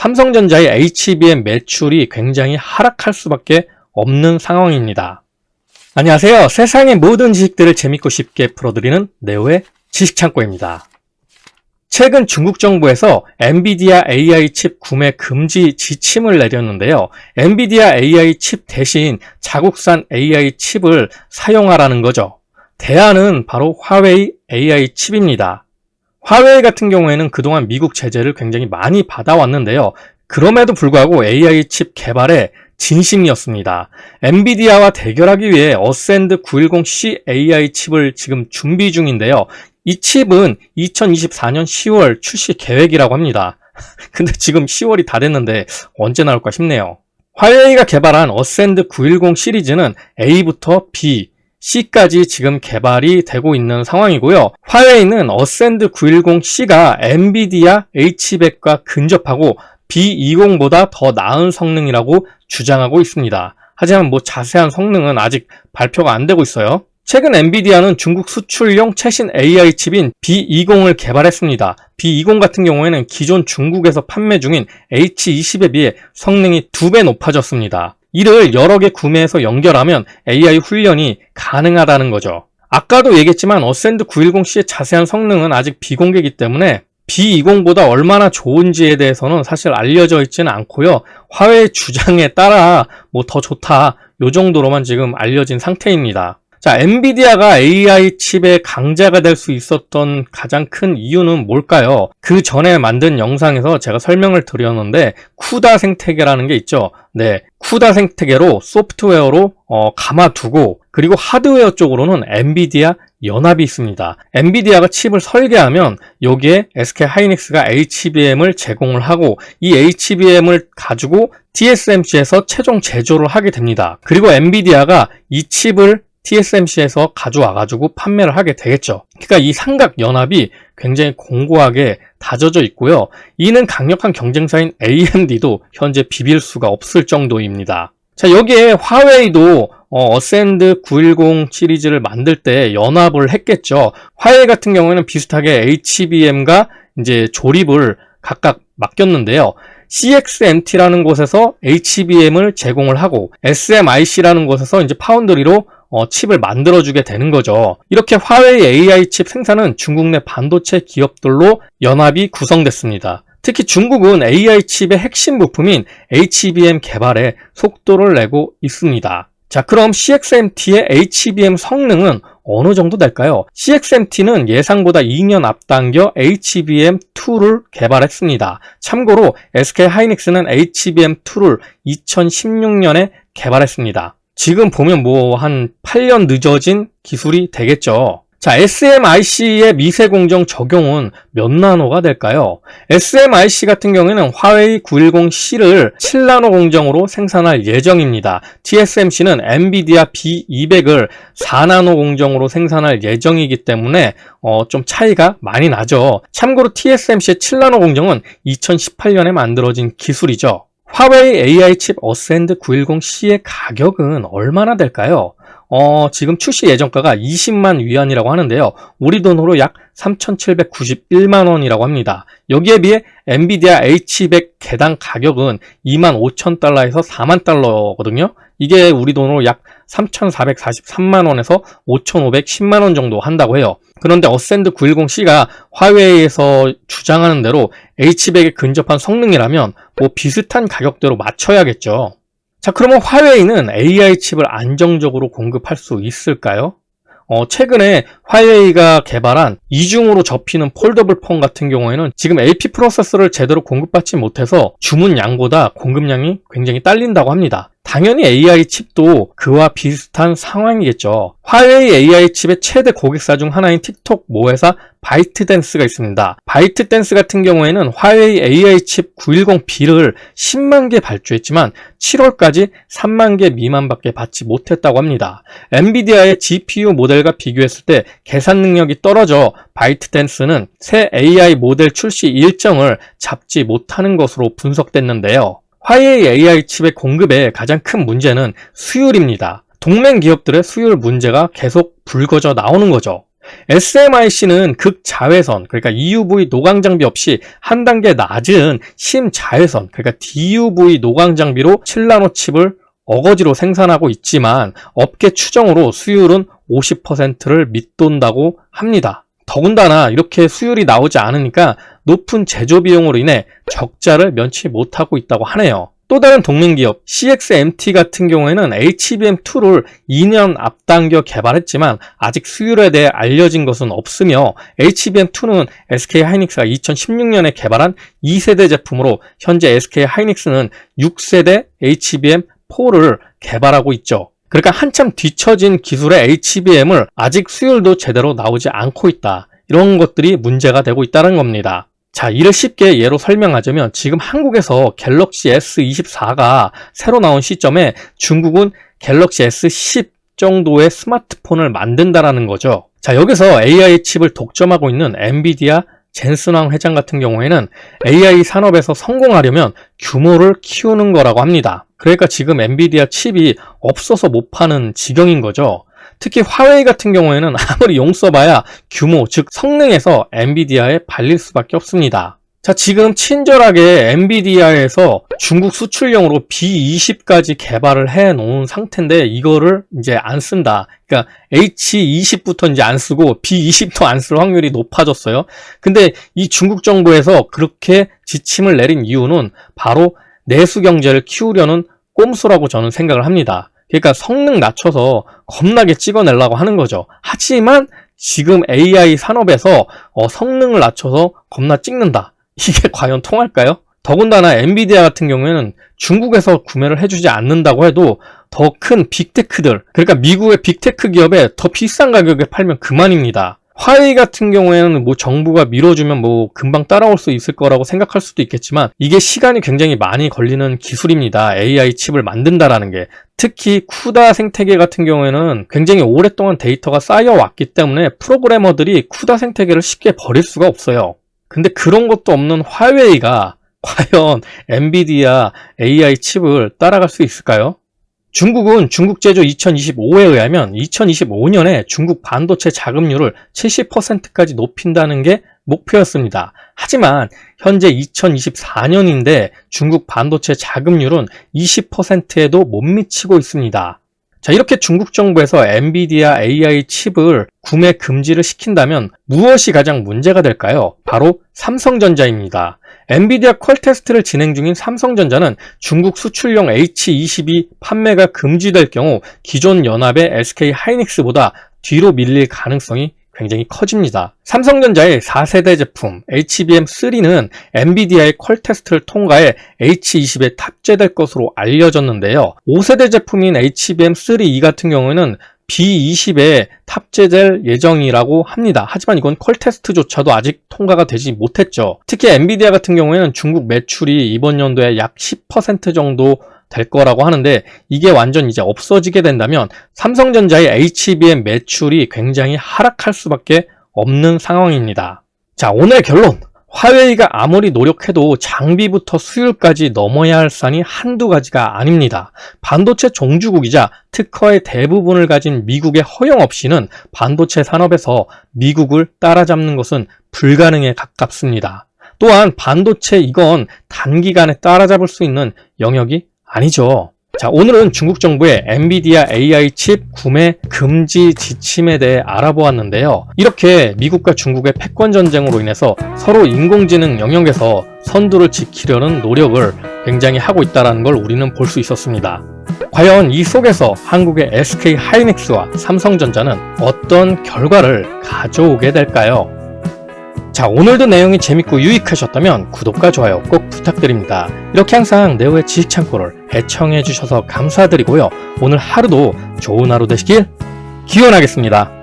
삼성전자의 HBM 매출이 굉장히 하락할 수밖에 없는 상황입니다. 안녕하세요. 세상의 모든 지식들을 재밌고 쉽게 풀어드리는 네오의 지식창고입니다. 최근 중국 정부에서 엔비디아 AI 칩 구매 금지 지침을 내렸는데요. 엔비디아 AI 칩 대신 자국산 AI 칩을 사용하라는 거죠. 대안은 바로 화웨이 AI 칩입니다. 화웨이 같은 경우에는 그동안 미국 제재를 굉장히 많이 받아왔는데요. 그럼에도 불구하고 AI 칩 개발에 진심이었습니다. 엔비디아와 대결하기 위해 어센드 910C AI 칩을 지금 준비 중인데요. 이 칩은 2024년 10월 출시 계획이라고 합니다. 근데 지금 10월이 다 됐는데 언제 나올까 싶네요. 화웨이가 개발한 어센드 910 시리즈는 A부터 B, C까지 지금 개발이 되고 있는 상황이고요. 화웨이는 어센드 910C가 엔비디아 H100과 근접하고 B20보다 더 나은 성능이라고 주장하고 있습니다. 하지만 자세한 성능은 아직 발표가 안 되고 있어요. 최근 엔비디아는 중국 수출용 최신 AI 칩인 B20을 개발했습니다. B20 같은 경우에는 기존 중국에서 판매 중인 H20에 비해 성능이 2배 높아졌습니다. 이를 여러 개 구매해서 연결하면 AI 훈련이 가능하다는 거죠. 아까도 얘기했지만 어센드 910C의 자세한 성능은 아직 비공개이기 때문에 B20보다 얼마나 좋은지에 대해서는 사실 알려져 있지는 않고요. 화웨이 주장에 따라 더 좋다 요 정도로만 지금 알려진 상태입니다. 자, 엔비디아가 AI 칩의 강자가 될 수 있었던 가장 큰 이유는 뭘까요? 그 전에 만든 영상에서 제가 설명을 드렸는데 쿠다 생태계라는 게 있죠. 네, 쿠다 생태계로 소프트웨어로 감아두고 그리고 하드웨어 쪽으로는 엔비디아 연합이 있습니다. 엔비디아가 칩을 설계하면 여기에 SK 하이닉스가 HBM을 제공을 하고 이 HBM을 가지고 TSMC에서 최종 제조를 하게 됩니다. 그리고 엔비디아가 이 칩을 TSMC에서 가져와가지고 판매를 하게 되겠죠. 그러니까 이 삼각 연합이 굉장히 공고하게 다져져 있고요. 이는 강력한 경쟁사인 AMD도 현재 비빌 수가 없을 정도입니다. 자, 여기에 화웨이도 어센드 910 시리즈를 만들 때 연합을 했겠죠. 화웨이 같은 경우에는 비슷하게 HBM과 이제 조립을 각각 맡겼는데요. CXMT라는 곳에서 HBM을 제공을 하고 SMIC라는 곳에서 이제 파운드리로 칩을 만들어주게 되는 거죠. 이렇게 화웨이 AI 칩 생산은 중국 내 반도체 기업들로 연합이 구성됐습니다. 특히 중국은 AI 칩의 핵심 부품인 HBM 개발에 속도를 내고 있습니다. 자, 그럼 CXMT의 HBM 성능은 어느 정도 될까요? CXMT는 예상보다 2년 앞당겨 HBM2를 개발했습니다. 참고로 SK 하이닉스는 HBM2를 2016년에 개발했습니다. 지금 보면 한 8년 늦어진 기술이 되겠죠. 자, SMIC의 미세 공정 적용은 몇 나노가 될까요? SMIC 같은 경우에는 화웨이 910C를 7나노 공정으로 생산할 예정입니다. TSMC는 엔비디아 B200을 4나노 공정으로 생산할 예정이기 때문에 좀 차이가 많이 나죠. 참고로 TSMC의 7나노 공정은 2018년에 만들어진 기술이죠. 화웨이 AI 칩 어센드 910C의 가격은 얼마나 될까요? 지금 출시 예정가가 20만 위안이라고 하는데요. 우리 돈으로 약 3,791만 원이라고 합니다. 여기에 비해 엔비디아 H100 개당 가격은 25,000달러에서 4만 달러거든요. 이게 우리 돈으로 약 3,443만 원에서 5,510만 원 정도 한다고 해요. 그런데 어센드 910C가 화웨이에서 주장하는 대로 H100에 근접한 성능이라면 비슷한 가격대로 맞춰야겠죠. 자, 그러면 화웨이는 AI 칩을 안정적으로 공급할 수 있을까요? 최근에 화웨이가 개발한 이중으로 접히는 폴더블 폰 같은 경우에는 지금 AP 프로세서를 제대로 공급받지 못해서 주문 양보다 공급량이 굉장히 딸린다고 합니다. 당연히 AI 칩도 그와 비슷한 상황이겠죠. 화웨이 AI 칩의 최대 고객사 중 하나인 틱톡 모회사 바이트댄스가 있습니다. 바이트댄스 같은 경우에는 화웨이 AI 칩 910B를 10만 개 발주했지만 7월까지 3만 개 미만밖에 받지 못했다고 합니다. 엔비디아의 GPU 모델과 비교했을 때 계산 능력이 떨어져 바이트댄스는 새 AI 모델 출시 일정을 잡지 못하는 것으로 분석됐는데요. 화웨이 AI 칩의 공급의 가장 큰 문제는 수율입니다. 동맹 기업들의 수율 문제가 계속 불거져 나오는 거죠. SMIC는 극자외선, 그러니까 EUV 노광 장비 없이 한 단계 낮은 심자외선, 그러니까 DUV 노광 장비로 7나노 칩을 어거지로 생산하고 있지만 업계 추정으로 수율은 50%를 밑돈다고 합니다. 더군다나 이렇게 수율이 나오지 않으니까 높은 제조 비용으로 인해 적자를 면치 못하고 있다고 하네요. 또 다른 동맹기업 CXMT 같은 경우에는 HBM2를 2년 앞당겨 개발했지만 아직 수율에 대해 알려진 것은 없으며 HBM2는 SK하이닉스가 2016년에 개발한 2세대 제품으로 현재 SK하이닉스는 6세대 HBM4를 개발하고 있죠. 그러니까 한참 뒤처진 기술의 HBM을 아직 수율도 제대로 나오지 않고 있다. 이런 것들이 문제가 되고 있다는 겁니다. 자, 이를 쉽게 예로 설명하자면 지금 한국에서 갤럭시 S24가 새로 나온 시점에 중국은 갤럭시 S10 정도의 스마트폰을 만든다라는 거죠. 자, 여기서 AI 칩을 독점하고 있는 엔비디아 젠슨왕 회장 같은 경우에는 AI 산업에서 성공하려면 규모를 키우는 거라고 합니다. 그러니까 지금 엔비디아 칩이 없어서 못 파는 지경인 거죠. 특히 화웨이 같은 경우에는 아무리 용 써봐야 규모, 즉 성능에서 엔비디아에 발릴 수밖에 없습니다. 자, 지금 친절하게 엔비디아에서 중국 수출용으로 B20까지 개발을 해 놓은 상태인데 이거를 이제 안 쓴다. 그러니까 H20부터 이제 안 쓰고 B20도 안 쓸 확률이 높아졌어요. 근데 이 중국 정부에서 그렇게 지침을 내린 이유는 바로 내수 경제를 키우려는 꼼수라고 저는 생각을 합니다. 그러니까 성능 낮춰서 겁나게 찍어내려고 하는 거죠. 하지만 지금 AI 산업에서 성능을 낮춰서 겁나 찍는다. 이게 과연 통할까요? 더군다나 엔비디아 같은 경우에는 중국에서 구매를 해주지 않는다고 해도 더 큰 빅테크들, 그러니까 미국의 빅테크 기업에 더 비싼 가격에 팔면 그만입니다. 화웨이 같은 경우에는 뭐 정부가 밀어주면 뭐 금방 따라올 수 있을 거라고 생각할 수도 있겠지만 이게 시간이 굉장히 많이 걸리는 기술입니다. AI 칩을 만든다라는 게. 특히 쿠다 생태계 같은 경우에는 굉장히 오랫동안 데이터가 쌓여왔기 때문에 프로그래머들이 쿠다 생태계를 쉽게 버릴 수가 없어요. 근데 그런 것도 없는 화웨이가 과연 엔비디아 AI 칩을 따라갈 수 있을까요? 중국은 중국제조 2025에 의하면 2025년에 중국 반도체 자금률을 70%까지 높인다는 게 목표였습니다. 하지만 현재 2024년인데 중국 반도체 자금률은 20%에도 못 미치고 있습니다. 자, 이렇게 중국 정부에서 엔비디아 AI 칩을 구매 금지를 시킨다면 무엇이 가장 문제가 될까요? 바로 삼성전자입니다. 엔비디아 퀄 테스트를 진행 중인 삼성전자는 중국 수출용 H22 판매가 금지될 경우 기존 연합의 SK하이닉스보다 뒤로 밀릴 가능성이 굉장히 커집니다. 삼성전자의 4세대 제품 HBM3는 엔비디아의 퀄 테스트를 통과해 H20에 탑재될 것으로 알려졌는데요. 5세대 제품인 HBM3E 같은 경우에는 B20에 탑재될 예정이라고 합니다. 하지만 이건 퀄 테스트조차도 아직 통과가 되지 못했죠. 특히 엔비디아 같은 경우에는 중국 매출이 이번 연도에 약 10% 정도 될 거라고 하는데 이게 완전 이제 없어지게 된다면 삼성전자의 HBM 매출이 굉장히 하락할 수밖에 없는 상황입니다. 자, 오늘의 결론. 화웨이가 아무리 노력해도 장비부터 수율까지 넘어야 할 산이 한두 가지가 아닙니다. 반도체 종주국이자 특허의 대부분을 가진 미국의 허용 없이는 반도체 산업에서 미국을 따라잡는 것은 불가능에 가깝습니다. 또한 반도체 이건 단기간에 따라잡을 수 있는 영역이 아니죠. 자, 오늘은 중국 정부의 엔비디아 AI 칩 구매 금지 지침에 대해 알아보았는데요. 이렇게 미국과 중국의 패권 전쟁으로 인해서 서로 인공지능 영역에서 선두를 지키려는 노력을 굉장히 하고 있다는 걸 우리는 볼 수 있었습니다. 과연 이 속에서 한국의 SK하이닉스와 삼성전자는 어떤 결과를 가져오게 될까요? 자, 오늘도 내용이 재밌고 유익하셨다면 구독과 좋아요 꼭 부탁드립니다. 이렇게 항상 네오의 지식창고를 애청해 주셔서 감사드리고요. 오늘 하루도 좋은 하루 되시길 기원하겠습니다.